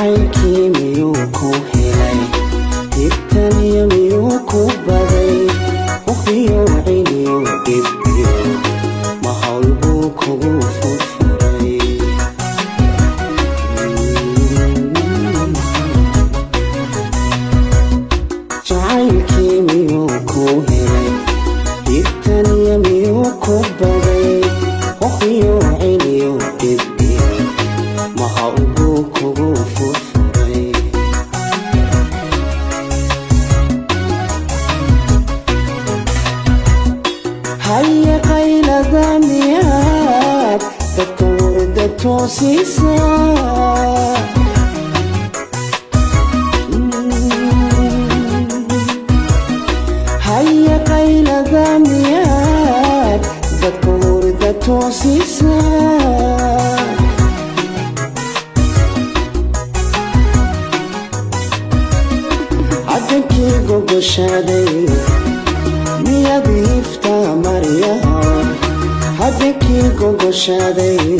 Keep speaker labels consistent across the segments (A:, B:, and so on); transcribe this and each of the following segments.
A: jacaylkii miyuu ku helay hibtaniyo miyuu ku baday uqiyo ciliyo dhibyo ma hawl buu kugu furfuray jacaylkii miyuu ku helay hibtaniyo miyuu ku baday uqiyo ciliyo dhibyo ma hawl buu kugu furfuray haya qaylada miyaad dadka warda toosisa haya qaylada miyaad dadka warda toosisa عدكي قوق شادي مياد يفتا مريها عدكي قوق شادي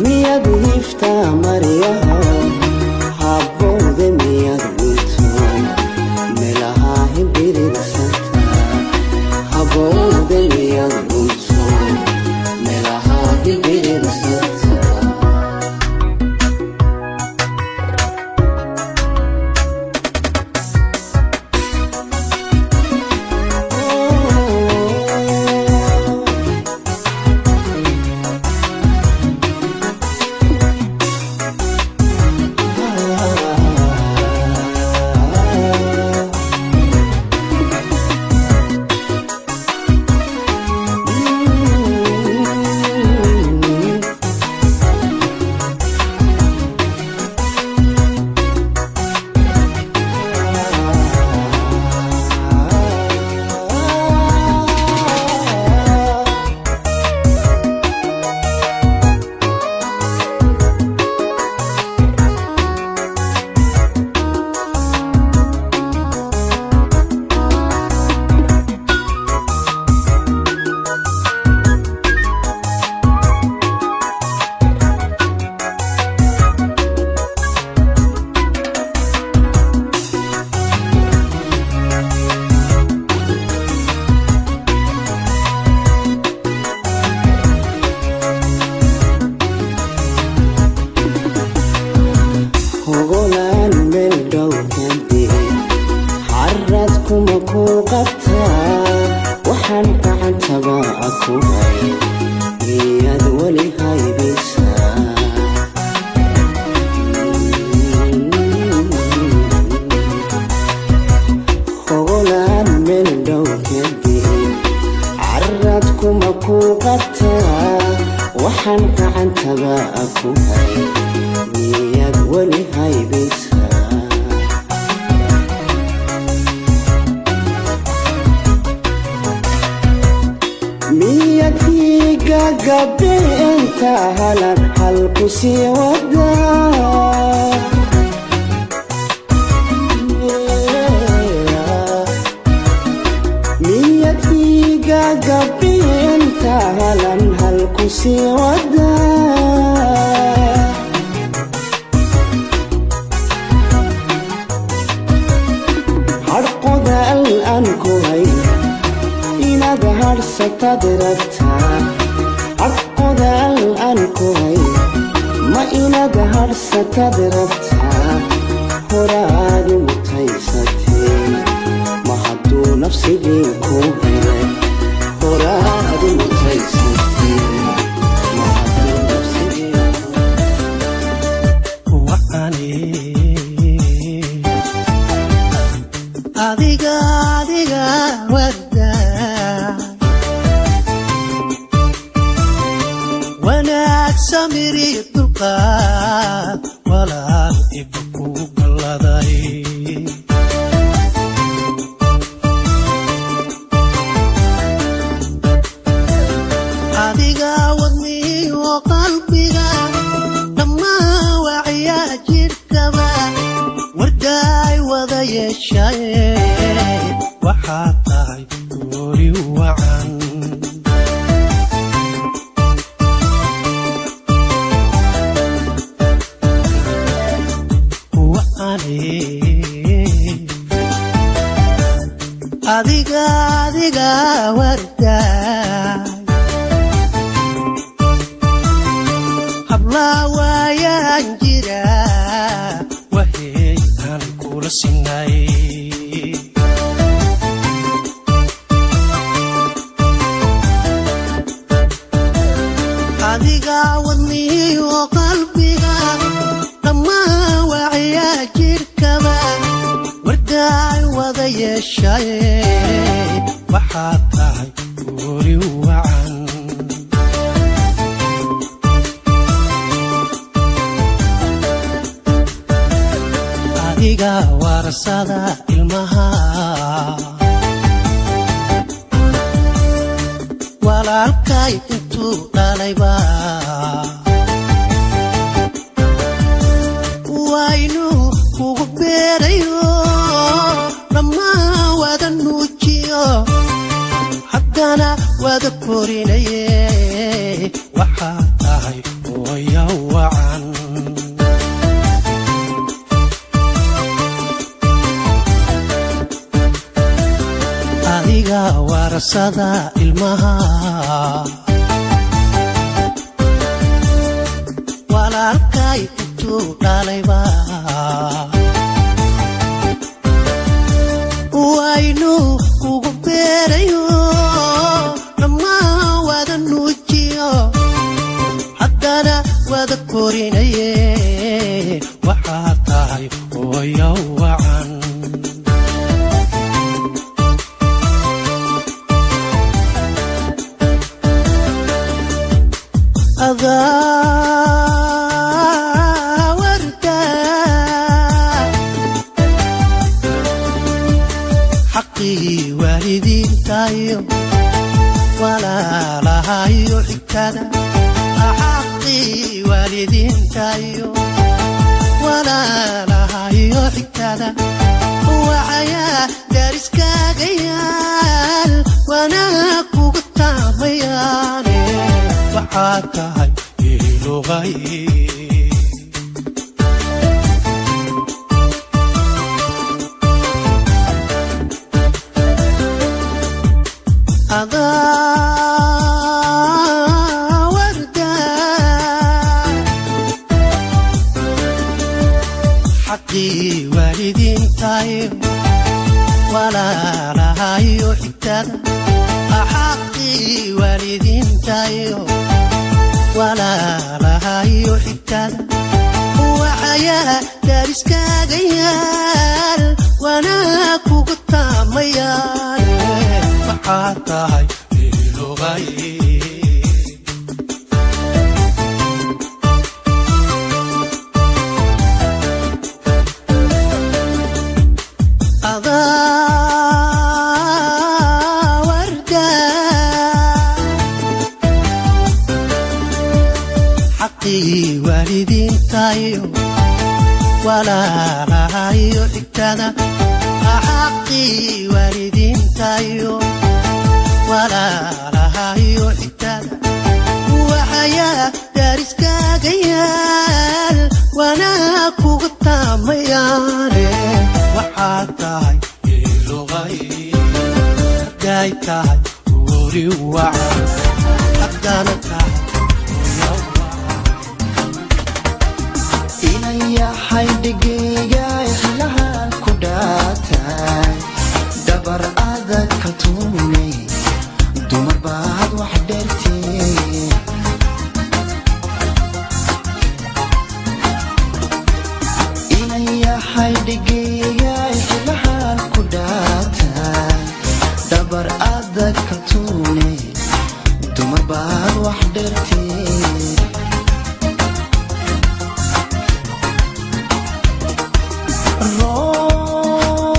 A: مياد يفتا مريها حبو ذي مياد ويتون ملها هبير الستا حبو ذي مياد ويتون ملها هبير الستا هغولان ملدو كنتي حردكم اكو قبتا وحن قعدت باعكو هاي مياد ولي هاي بيسا هغولان ملدو كنتي حردكم اكو قبتا وحن قعدت باعكو هاي مياد ولي هاي بيسا مياد هيقا قبي انت هلا هالكسي ودا مياد هيقا قبي انت هلا هالكسي ودا الأنكوهي إنا ظهر ستدربتا أرقد الأنكوهي ما إنا ظهر ستدربتا هراد متيستي ما حدو نفسي بيكوهي هراد متيستي ما حدو نفسي بيكوهي وحاني adiga wada wanaag samiri dulqaad walaal ibku galaday adiga wadni oo qalbiga dhammaan waciya jirkaba warday wada yeeshay waxaad tahay goori wacan wardaay hablaa waayaan jiraa wahey aan kula sinay adiga wadniyo qalbiga dhammaan waciyaa jirkaba wardaay wada yeeshay waxaad tahay guri wacan adiga warasada ilmaha walaalkay intuu dhalayba waynu kugu beerayo dhammaan wada nuujiyo haddana wada korinaye waxaad tahay hooyo wacan adiga warasada ilmaha walaalkay intuu dhalayba waynu kugu beerayo dhammaan wada nuujiyo haddana wada korinaye waxaad tahay hooyo wacan حقي والدين تايو ولا لها يحكدا حقي والدين تايو ولا لها يحكدا وعيا دارس كاقيال وانا كوكتا مياني وحاتاي لغاي هذا وردة حقي والدين تايو ولا لها يحكدا حقي والدين تايو ولا لها يحكدا وحياة دارس كاقيال وانا كوكتا ميال waxaad tahay ilugay adaa warda xaqii waalidiintayo walaalahayo dhigtada xaqii waalidiintayo ولا لها يحتاج وحياة دارس كاقيال وانا كوغتا مياني وحاتاي اللغاي دايتاي وري وعا حقانتاي
B: إلي حيدقيقا إحلها كداتاي دبر آذا كتوني dumar baad wax dheertee inayahay dhigayga xilahaan ku dhaataa dabar adag ka tuune dumar baad wax dheertee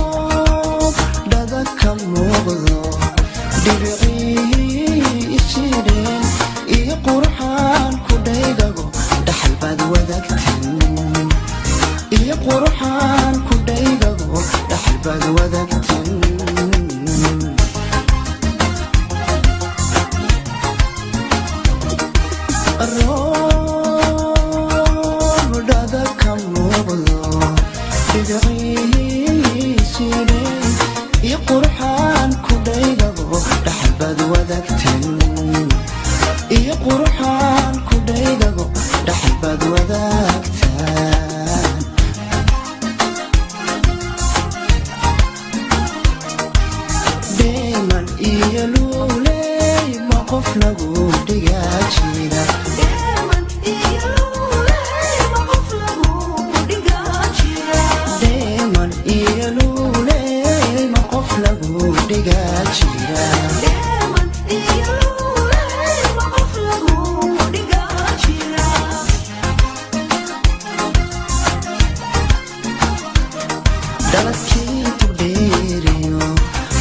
B: roob dhada ka muuqdo iyo qurxaan ku dhaygago dhaxal baad wadaagteen iyo qurxaan ku dhaygago dhaxal baad wadaagteen wadaagtan iyo quruxaan ku dhaygago dhaxal baad wadaagtaan deeman iyo luuley ma qof lagu dhigaa jira deeman iyo luuley ma qof lagu dhigaa jira dalakii tugdheeriyo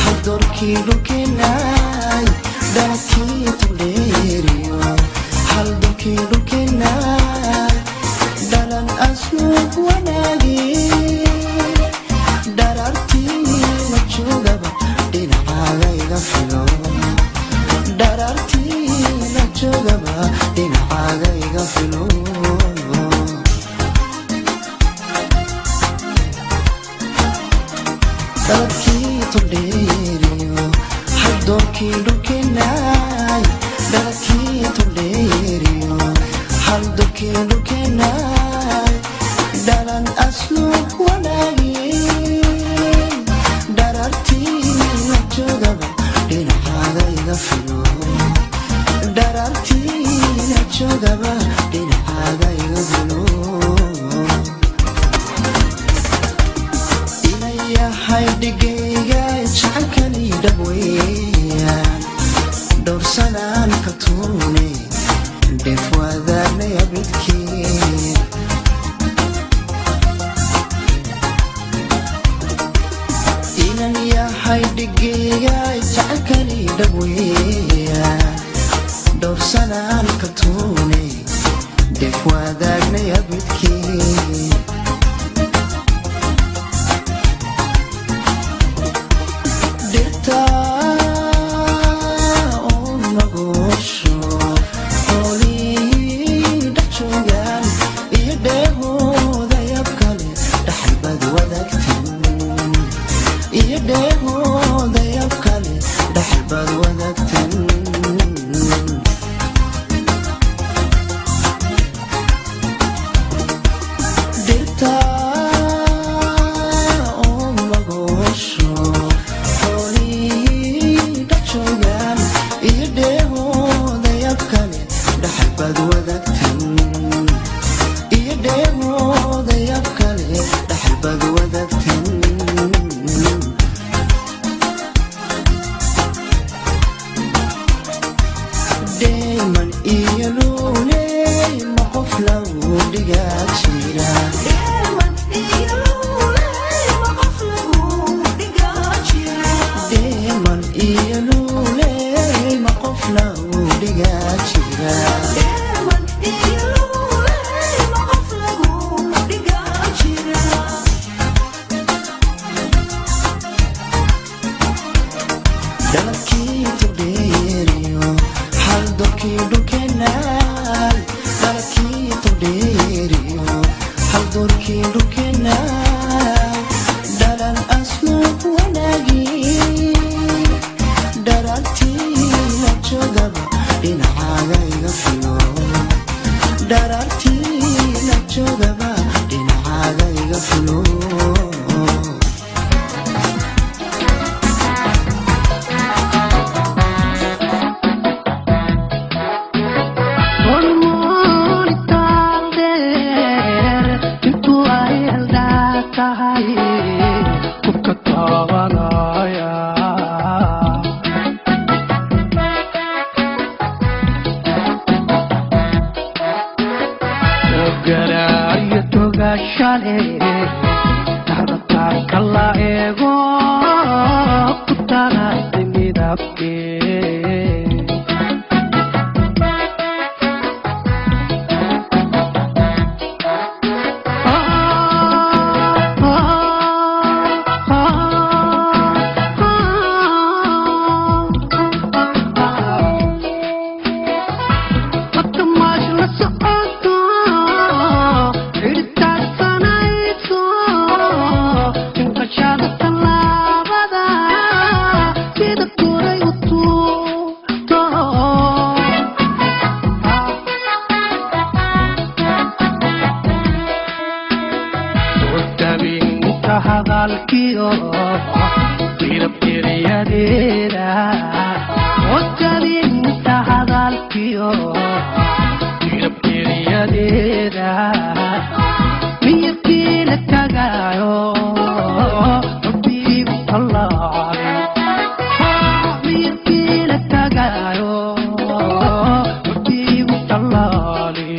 B: haldorkii dhulkeenay dalakii tugdheeriyo haldorkii dhulkeenay dhalan asluub wanaagii dharartii la joogaba dhinacagayga filo dharartii la joogaba dhinacagayga filo dalakii tugdheeriyo haldorkii dhulkeenay dalakii tugdheeriyo haldorkii dhulkeenay dhalan asluub wanaagii dharartii la joogaba dhinacagayga filo dharartii la joogaba dhinacagayga filo inayahay dhigayga jacankani dhabweeyaan dhowrsanaan ka tuune dhif wadaagay abidkeen inan yahay dhigayga jacankani dhabweeyaan dhowrsanaan ka tuune dhif wadaagay abidkeen deeman iyo luuley ma qof lagu dhigaa jira deeman iyo luuley ma qof lagu dhigaa jira dalakii tugdheeriyo haldorkii dhulkeenay dalakii tugdheeriyo haldorkii dhulkeenay dhalan asluub wanaagii dharartii la joogaba dhinacagayga filo dharartii la joogaba dhinacagayga filo
A: hadalkiyo birabtiriyadeeda wajadinta hadalkiyo birabtiriyadeeda miyirkii la tagaayo rabbigu tallaalay miyirkii la tagaayo rabbigu tallaalay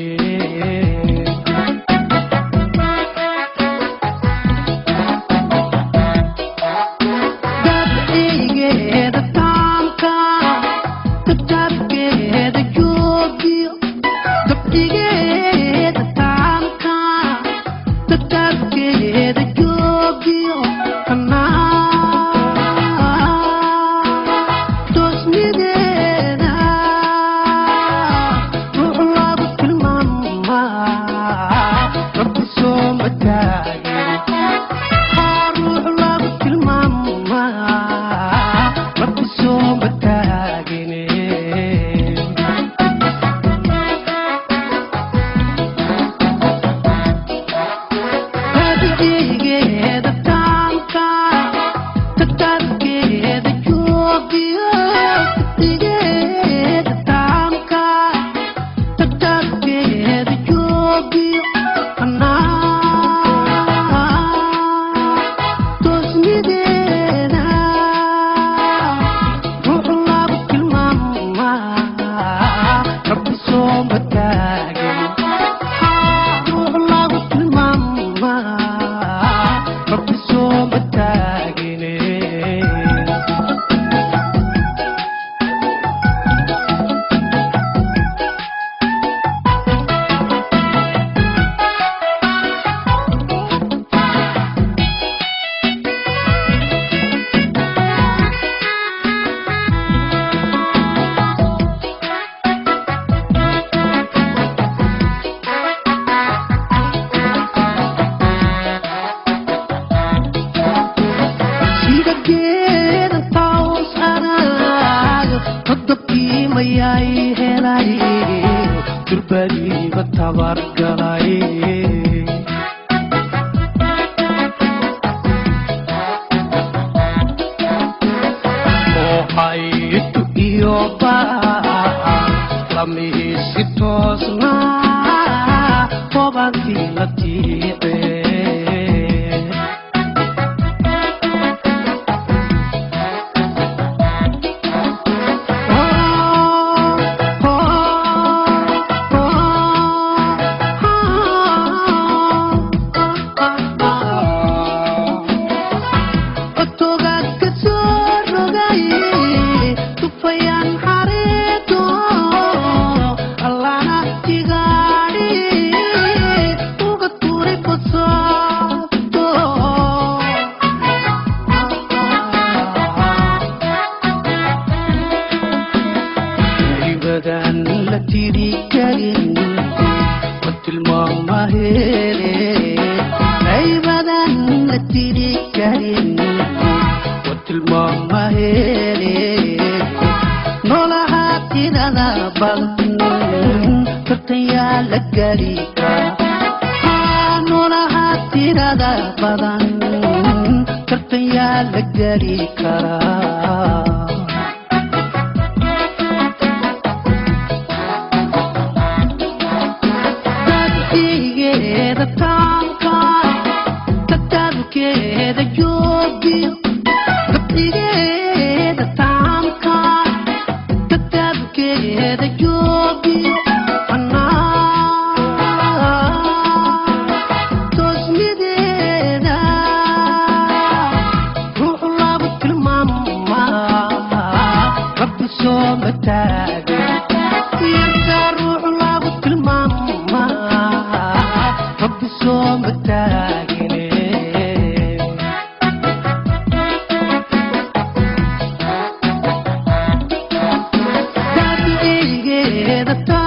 C: The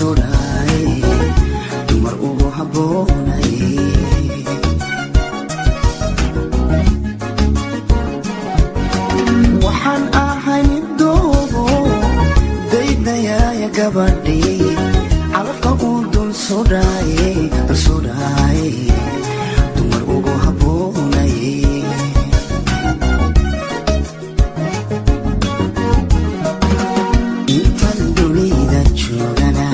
B: sudhay dumar ugu habboonay waxaan ahay nin doobo daydayaya gabadhii calafka uu dul sudhay dumar ugu habboonay intan dunida joogana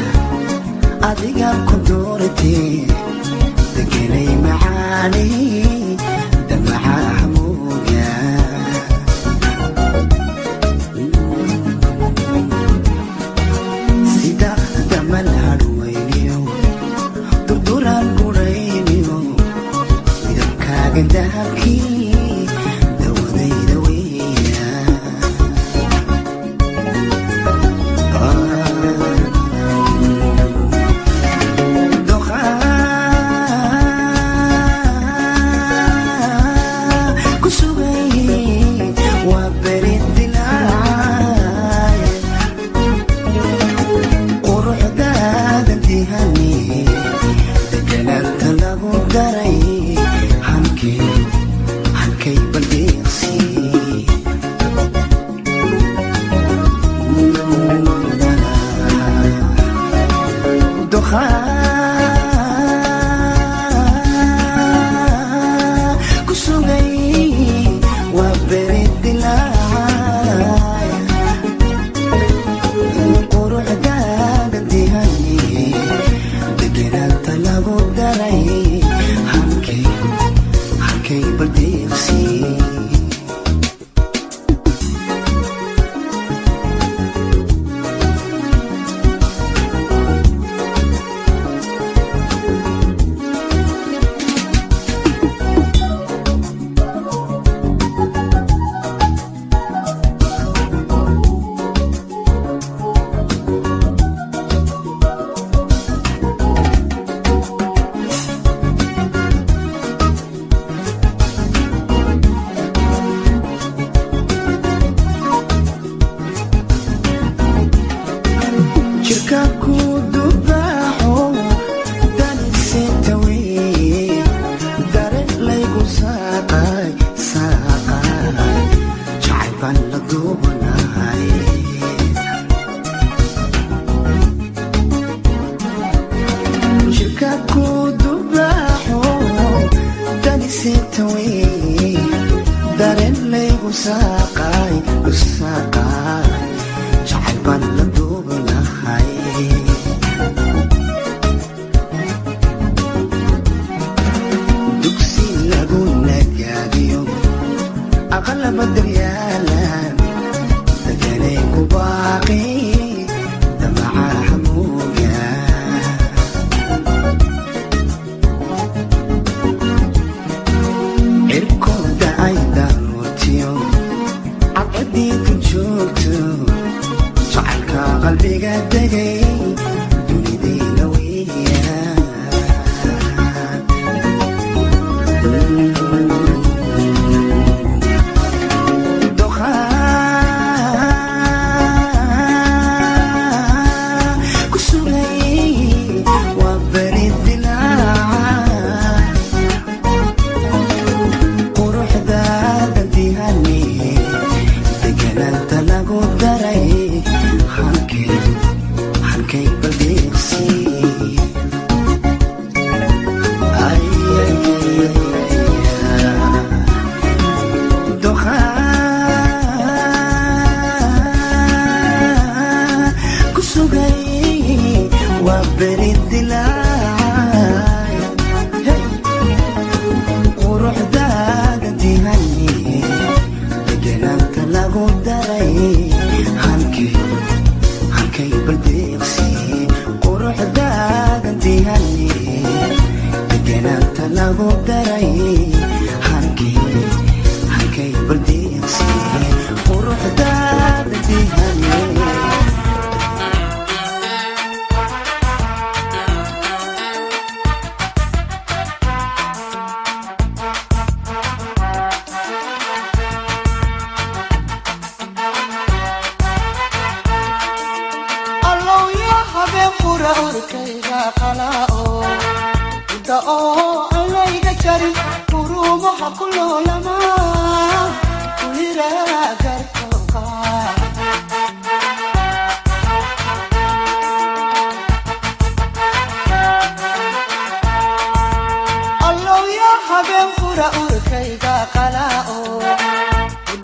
B: adiga ku dooratee degenay macaani damaca hamuuga sida damal hadhweyniyo durduran gurayniyo midabkaaga dahabkii dawadayda weya habeen qura urkayga qala'o da'o alayga jari quruumaha ku loolama ku yira gartooqa allow ya habeen qura urkayga qala'o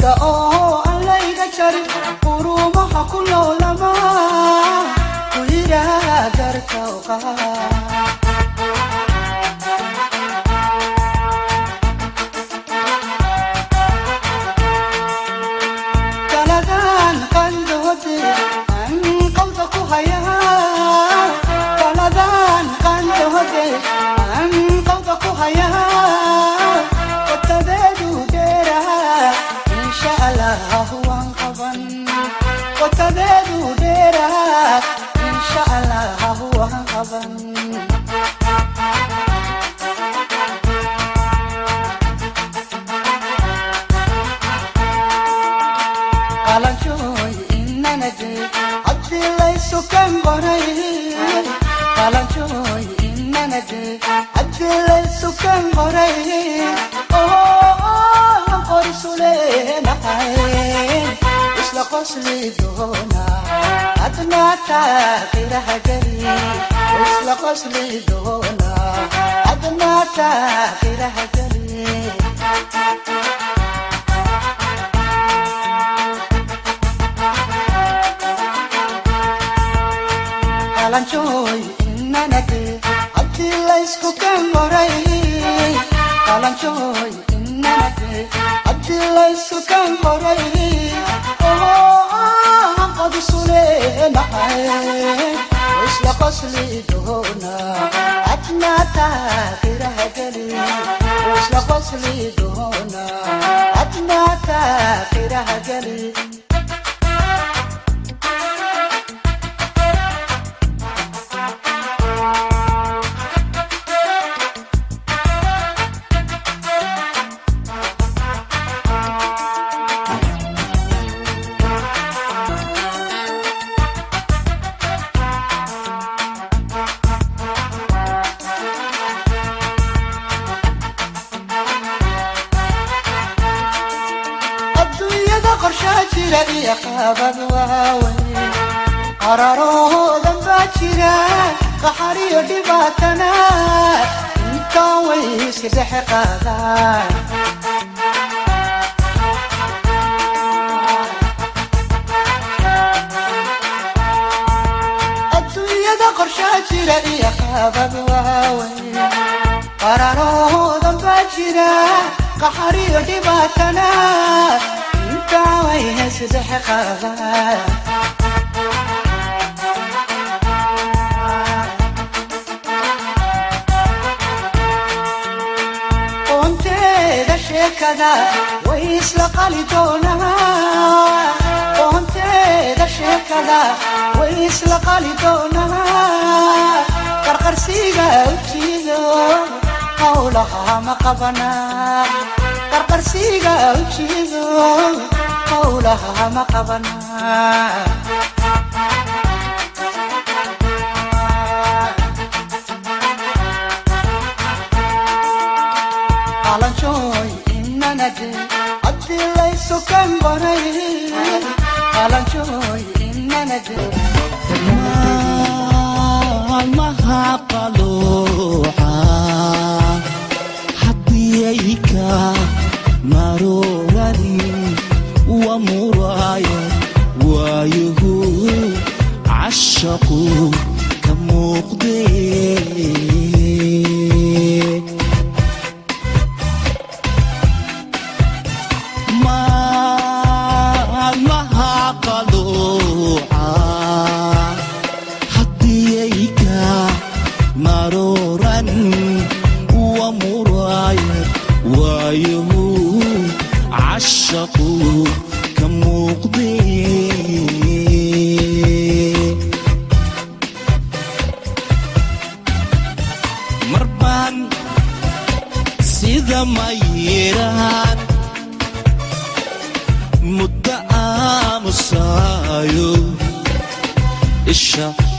B: da'o alayga jari quruumaha ku loolama ku yira gartooqa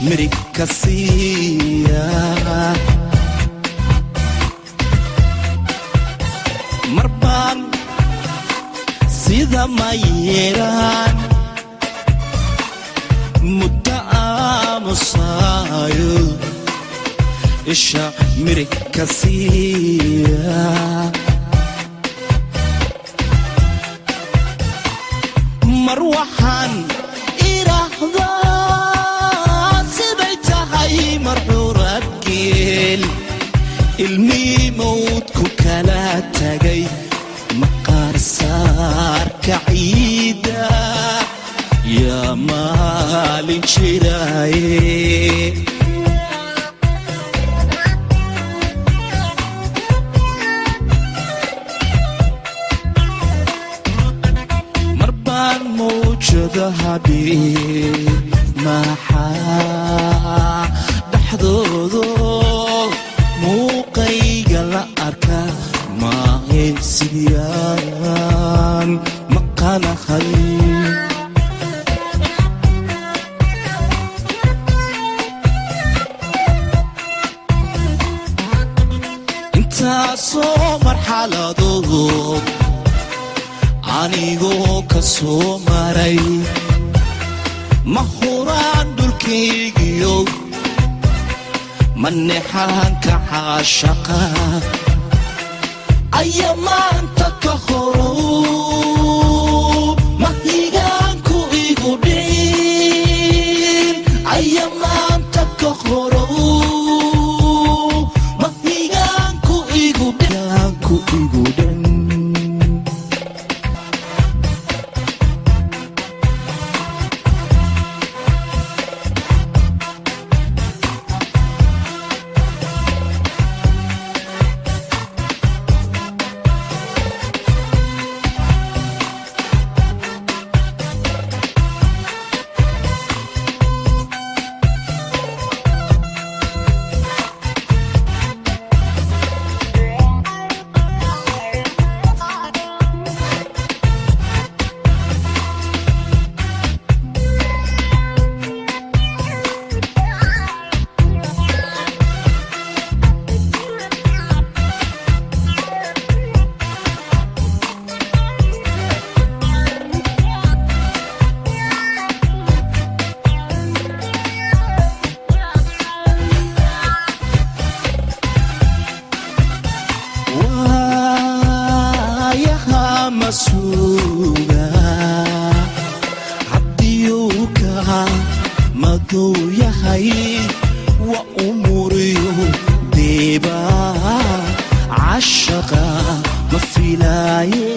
B: mirig ka siiya marbaan sida ma yeelaan muddo aamusaayo isha mirig ka siiya mar waxaan idhaahdaa siday tahay marxuurad geel ilmii mawdku kala tagay maqaar saarka ciida yaa maalin jiraaye marbaan mawjada habeen maxaa dhexdoodo muuqayga la arka maahayn sidyaan maqanahay intaasoo marxaladood anigoo ka soo maray ma huraan dhulkaygiyo manexaanka caashaqa aya maanta ka horow mahigaanku igu dhin aya maanta ka horow mahigaanku igu dhin masuuga haddiyuu ka maduu yahay wa umuriyo deeba cashaqa ma filaaye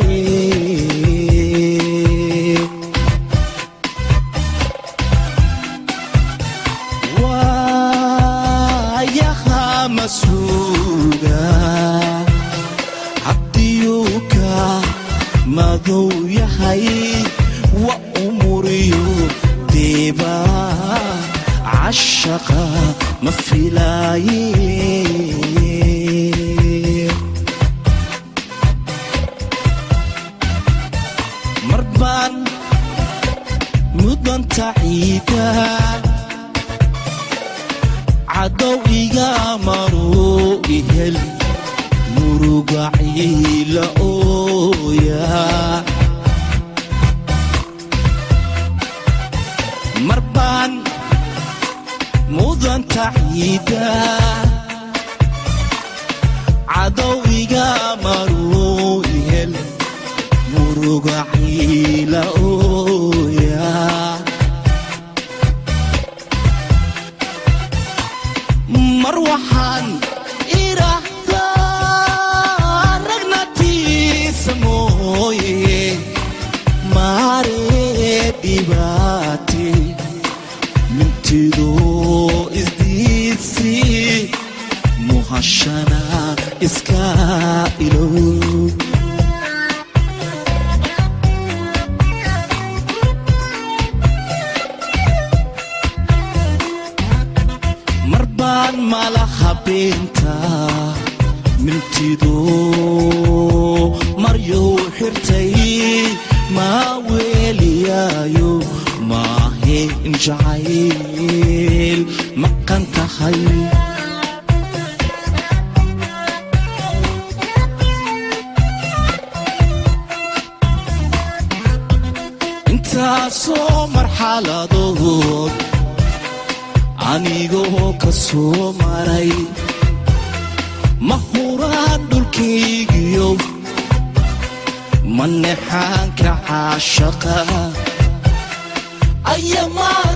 B: waayaha masuuga haddiyuu ka maduu yahay wa umuriyo deeba cashaqa ma filaaye marbaan mudanta ciida cadow iga maruu ihel muruga ciila ooya marbaan mudanta ciida cadow iga maruu ihel muruga ciila ooya mar waxaan idhaahdaa ragnatiisa mooye maaree dhibaate mintidoo isdiidsi muhashana iska ilow marbaan malaha beenta mintidoo maryow xirtay maa weeliyaayo maahe ahayn jacayl maqan tahay intaasoo marxaladood anigoo ka soo maray ma huraan dhulkaygiyo manexaanka caashaqa ayamaa